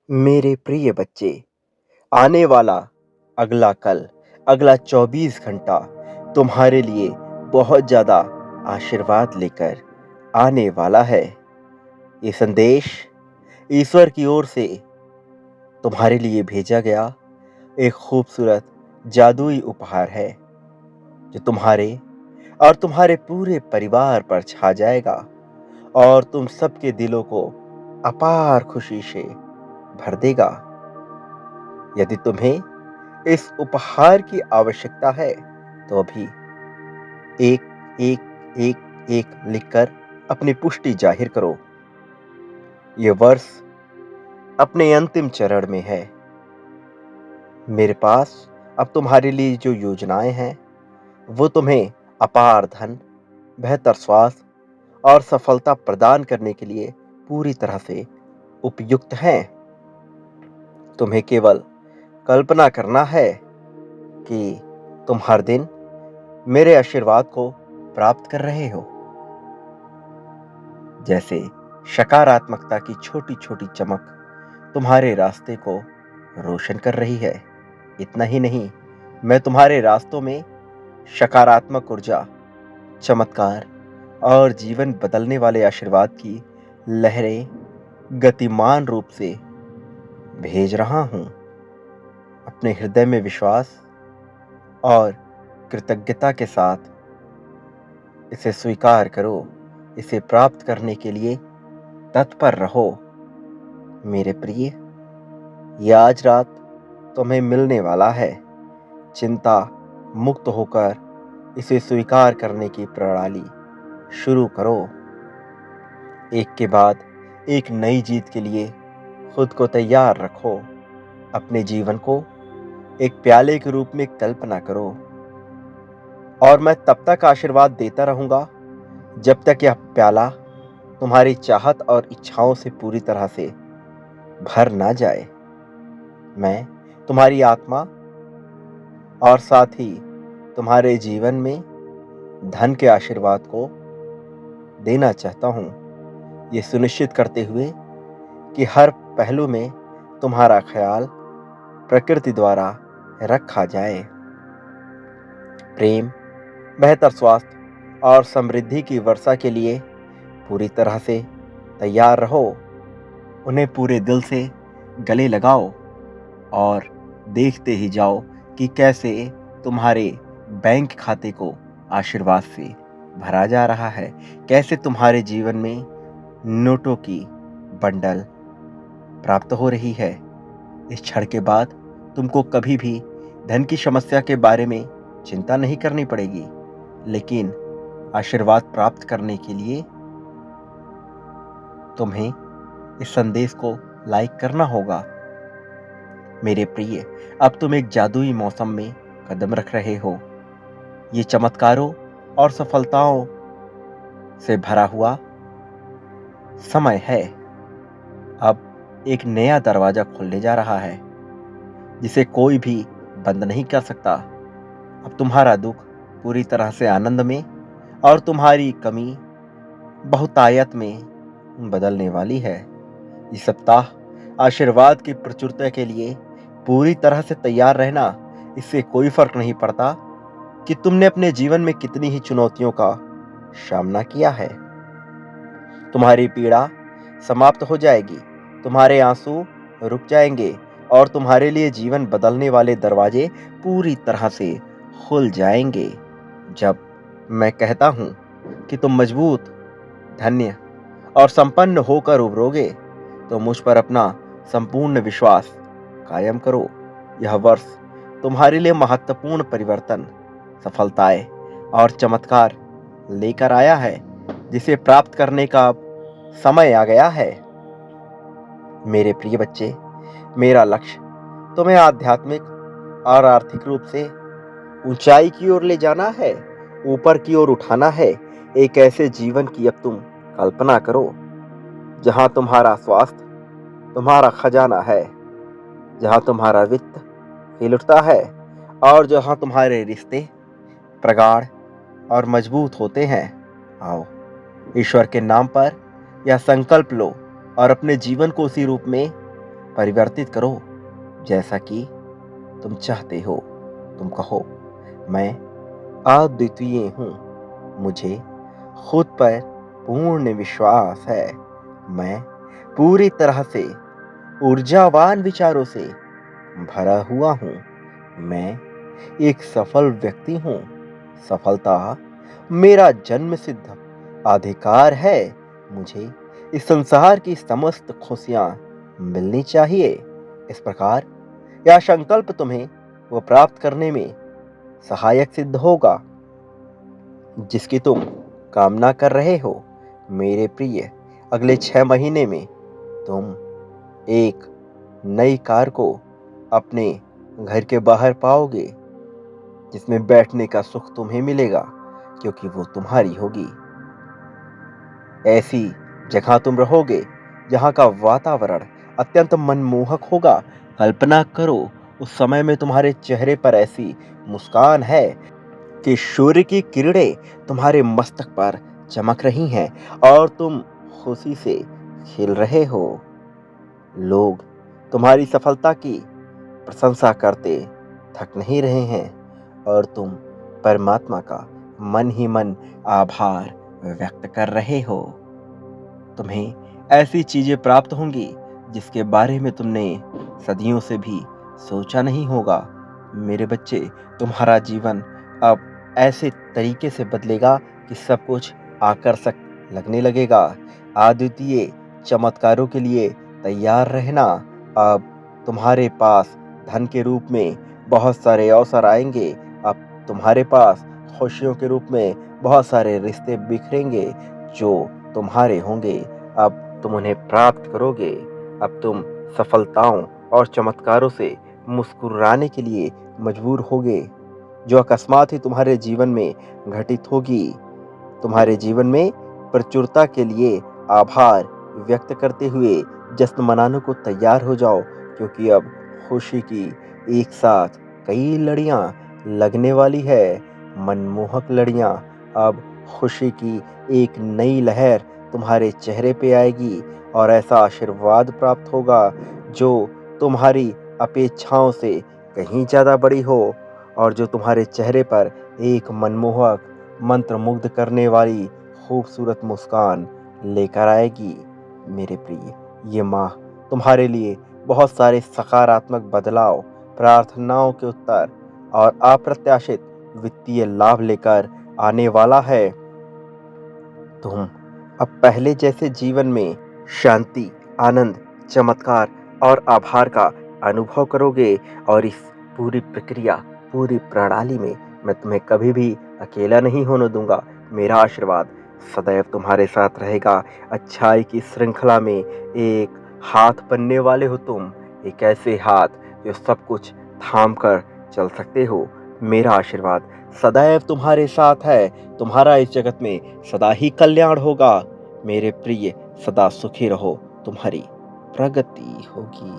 मेरे प्रिय बच्चे, आने वाला अगला कल, अगला 24 घंटा तुम्हारे लिए बहुत ज़्यादा आशीर्वाद लेकर आने वाला है। ये संदेश ईश्वर की ओर से तुम्हारे लिए भेजा गया एक खूबसूरत जादुई उपहार है, जो तुम्हारे और तुम्हारे पूरे परिवार पर छा जाएगा और तुम सबके दिलों को अपार खुशी से भर देगा। यदि तुम्हें इस उपहार की आवश्यकता है, तो अभी एक एक एक एक लिखकर अपनी पुष्टि जाहिर करो। ये वर्ष अपने अंतिम चरण में है। मेरे पास अब तुम्हारे लिए जो योजनाएं हैं, वो तुम्हें अपार धन, बेहतर स्वास्थ्य और सफलता प्रदान करने के लिए पूरी तरह से उपयुक्त हैं। तुम्हें केवल कल्पना करना है कि तुम हर दिन मेरे आशीर्वाद को प्राप्त कर रहे हो। जैसे सकारात्मकता की छोटी छोटी चमक तुम्हारे रास्ते को रोशन कर रही है। इतना ही नहीं, मैं तुम्हारे रास्तों में सकारात्मक ऊर्जा, चमत्कार और जीवन बदलने वाले आशीर्वाद की लहरें गतिमान रूप से भेज रहा हूं। अपने हृदय में विश्वास और कृतज्ञता के साथ इसे स्वीकार करो। इसे प्राप्त करने के लिए तत्पर रहो। मेरे प्रिय, ये आज रात तुम्हें मिलने वाला है। चिंता मुक्त होकर इसे स्वीकार करने की प्रणाली शुरू करो। एक के बाद एक नई जीत के लिए खुद को तैयार रखो। अपने जीवन को एक प्याले के रूप में कल्पना करो, और मैं तब तक आशीर्वाद देता रहूंगा जब तक यह प्याला तुम्हारी चाहत और इच्छाओं से पूरी तरह से भर ना जाए। मैं तुम्हारी आत्मा और साथ ही तुम्हारे जीवन में धन के आशीर्वाद को देना चाहता हूं, ये सुनिश्चित करते हुए कि हर पहलू में तुम्हारा ख्याल प्रकृति द्वारा रखा जाए। प्रेम, बेहतर स्वास्थ्य और समृद्धि की वर्षा के लिए पूरी तरह से तैयार रहो। उन्हें पूरे दिल से गले लगाओ और देखते ही जाओ कि कैसे तुम्हारे बैंक खाते को आशीर्वाद से भरा जा रहा है, कैसे तुम्हारे जीवन में नोटों की बंडल प्राप्त हो रही है। इस क्षण के बाद तुमको कभी भी धन की समस्या के बारे में चिंता नहीं करनी पड़ेगी, लेकिन आशीर्वाद प्राप्त करने के लिए तुम्हें इस संदेश को लाइक करना होगा। मेरे प्रिय, अब तुम एक जादुई मौसम में कदम रख रहे हो। ये चमत्कारों और सफलताओं से भरा हुआ समय है। अब एक नया दरवाजा खुलने जा रहा है, जिसे कोई भी बंद नहीं कर सकता। अब तुम्हारा दुख पूरी तरह से आनंद में और तुम्हारी कमी बहुतायत में बदलने वाली है। इस सप्ताह आशीर्वाद की प्रचुरता के लिए पूरी तरह से तैयार रहना। इससे कोई फर्क नहीं पड़ता कि तुमने अपने जीवन में कितनी ही चुनौतियों का सामना किया है। तुम्हारी पीड़ा समाप्त हो जाएगी, तुम्हारे आंसू रुक जाएंगे और तुम्हारे लिए जीवन बदलने वाले दरवाजे पूरी तरह से खुल जाएंगे। जब मैं कहता हूं कि तुम मजबूत, धन्य और संपन्न होकर उभरोगे, तो मुझ पर अपना संपूर्ण विश्वास कायम करो। यह वर्ष तुम्हारे लिए महत्वपूर्ण परिवर्तन, सफलताएं और चमत्कार लेकर आया है, जिसे प्राप्त करने का अब समय आ गया है। मेरे प्रिय बच्चे, मेरा लक्ष्य तुम्हें आध्यात्मिक और आर्थिक रूप से ऊंचाई की ओर ले जाना है, ऊपर की ओर उठाना है। एक ऐसे जीवन की अब तुम कल्पना करो जहां तुम्हारा स्वास्थ्य तुम्हारा खजाना है, जहां तुम्हारा वित्त खिल उठता है और जहां तुम्हारे रिश्ते प्रगाढ़ और मजबूत होते हैं। आओ, ईश्वर के नाम पर यह संकल्प लो और अपने जीवन को उसी रूप में परिवर्तित करो जैसा कि तुम चाहते हो। तुम कहो, मैं अद्वितीय हूँ, मुझे खुद पर पूर्ण विश्वास है, मैं पूरी तरह से ऊर्जावान विचारों से भरा हुआ हूँ, मैं एक सफल व्यक्ति हूँ, सफलता मेरा जन्म सिद्ध अधिकार है, मुझे इस संसार की समस्त खुशियाँ मिलनी चाहिए। इस प्रकार यह संकल्प तुम्हें वो प्राप्त करने में सहायक सिद्ध होगा जिसकी तुम कामना कर रहे हो। मेरे प्रिय, अगले 6 महीने में तुम एक नई कार को अपने घर के बाहर पाओगे जिसमें बैठने का सुख तुम्हें मिलेगा क्योंकि वो तुम्हारी होगी। ऐसी जगह तुम रहोगे जहां का वातावरण अत्यंत मनमोहक होगा। कल्पना करो, उस समय में तुम्हारे चेहरे पर ऐसी मुस्कान है कि सूर्य की किरणें तुम्हारे मस्तक पर चमक रही हैं और तुम खुशी से खिल रहे हो। लोग तुम्हारी सफलता की प्रशंसा करते थक नहीं रहे हैं और तुम परमात्मा का मन ही मन आभार व्यक्त कर रहे हो। तुम्हें ऐसी चीजें प्राप्त होंगी जिसके बारे में तुमने सदियों से भी सोचा नहीं होगा। मेरे बच्चे, तुम्हारा जीवन अब ऐसे तरीके से बदलेगा कि सब कुछ आकर्षक लगने लगेगा। अद्वितीय चमत्कारों के लिए तैयार रहना। अब तुम्हारे पास धन के रूप में बहुत सारे अवसर आएंगे। अब तुम्हारे पास खुशियों के रूप में बहुत सारे रिश्ते बिखरेंगे जो तुम्हारे होंगे। अब तुम उन्हें प्राप्त करोगे। अब तुम सफलताओं और चमत्कारों से मुस्कुराने के लिए मजबूर होगे जो अकस्मात ही तुम्हारे जीवन में घटित होगी। तुम्हारे जीवन में प्रचुरता के लिए आभार व्यक्त करते हुए जश्न मनाने को तैयार हो जाओ क्योंकि अब खुशी की एक साथ कई लड़ियां लगने वाली है। मनमोहक लड़ियां। अब खुशी की एक नई लहर तुम्हारे चेहरे पे आएगी और ऐसा आशीर्वाद प्राप्त होगा जो तुम्हारी अपेक्षाओं से कहीं ज़्यादा बड़ी हो और जो तुम्हारे चेहरे पर एक मनमोहक मंत्रमुग्ध करने वाली खूबसूरत मुस्कान लेकर आएगी। मेरे प्रिय, ये माह तुम्हारे लिए बहुत सारे सकारात्मक बदलाव, प्रार्थनाओं के उत्तर और अप्रत्याशित वित्तीय लाभ लेकर आने वाला है। तुम अब पहले जैसे जीवन में शांति, आनंद, चमत्कार और आभार का अनुभव करोगे और इस पूरी प्रक्रिया, पूरी प्रणाली में मैं तुम्हें कभी भी अकेला नहीं होने दूंगा। मेरा आशीर्वाद सदैव तुम्हारे साथ रहेगा। अच्छाई की श्रृंखला में एक हाथ बनने वाले हो तुम, एक ऐसे हाथ जो सब कुछ थाम कर चल सकते हो। मेरा आशीर्वाद सदैव तुम्हारे साथ है। तुम्हारा इस जगत में सदा ही कल्याण होगा। मेरे प्रिय, सदा सुखी रहो, तुम्हारी प्रगति होगी।